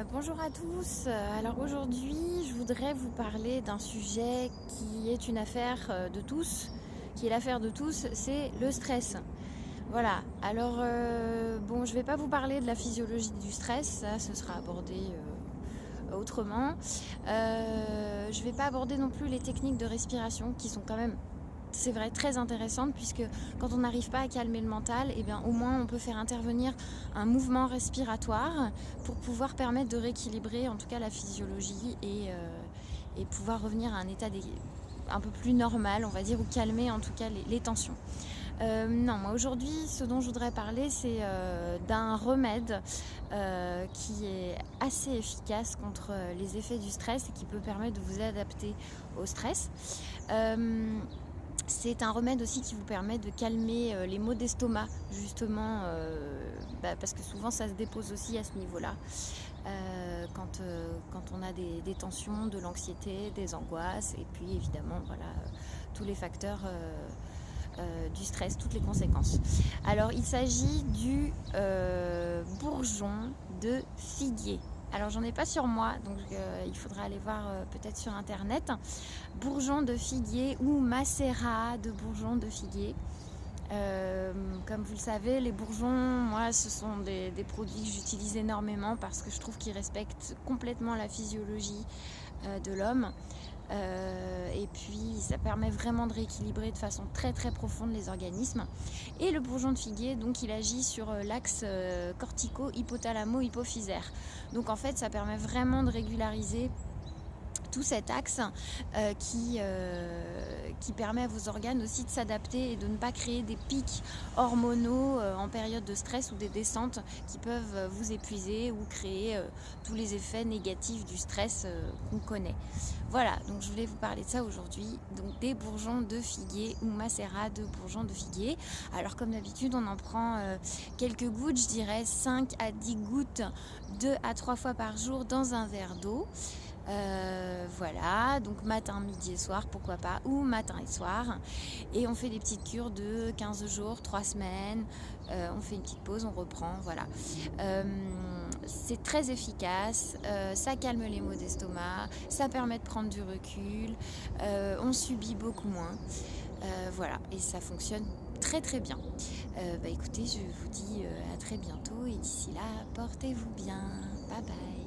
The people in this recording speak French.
Bonjour à tous. Alors aujourd'hui, je voudrais vous parler d'un sujet qui est une affaire de tous, qui est l'affaire de tous, c'est le stress. Voilà. Alors bon, je vais pas vous parler de la physiologie du stress, ça ce sera abordé autrement. Je vais pas aborder non plus les techniques de respiration qui sont quand même, c'est vrai, très intéressante, puisque quand on n'arrive pas à calmer le mental, eh bien, au moins on peut faire intervenir un mouvement respiratoire pour pouvoir permettre de rééquilibrer en tout cas la physiologie et pouvoir revenir à un état un peu plus normal, on va dire, ou calmer en tout cas les tensions. Non, moi aujourd'hui, ce dont je voudrais parler, c'est d'un remède qui est assez efficace contre les effets du stress et qui peut permettre de vous adapter au stress. C'est un remède aussi qui vous permet de calmer les maux d'estomac, justement, parce que souvent ça se dépose aussi à ce niveau-là, quand on a des tensions, de l'anxiété, des angoisses, et puis évidemment, voilà, tous les facteurs du stress, toutes les conséquences. Alors, il s'agit du bourgeon de figuier. Alors j'en ai pas sur moi, donc il faudra aller voir peut-être sur internet. Bourgeon de figuier ou macérat de bourgeon de figuier. Comme vous le savez, les bourgeons, moi, ce sont des produits que j'utilise énormément parce que je trouve qu'ils respectent complètement la physiologie de l'homme. Et puis ça permet vraiment de rééquilibrer de façon très très profonde les organismes. Et le bourgeon de figuier, donc il agit sur l'axe cortico-hypothalamo-hypophysaire. Donc en fait ça permet vraiment de régulariser tout cet axe qui permet à vos organes aussi de s'adapter et de ne pas créer des pics hormonaux en période de stress ou des descentes qui peuvent vous épuiser ou créer tous les effets négatifs du stress qu'on connaît. Voilà, donc je voulais vous parler de ça aujourd'hui, donc des bourgeons de figuier ou macérat de bourgeons de figuier. Alors comme d'habitude, on en prend quelques gouttes, je dirais 5 à 10 gouttes 2 à 3 fois par jour dans un verre d'eau. Voilà, donc matin, midi et soir, pourquoi pas, ou matin et soir. Et on fait des petites cures de 15 jours, 3 semaines. On fait une petite pause, on reprend, voilà. C'est très efficace, ça calme les maux d'estomac, ça permet de prendre du recul, on subit beaucoup moins. Voilà, et ça fonctionne très très bien. Écoutez, je vous dis à très bientôt et d'ici là, portez-vous bien. Bye bye.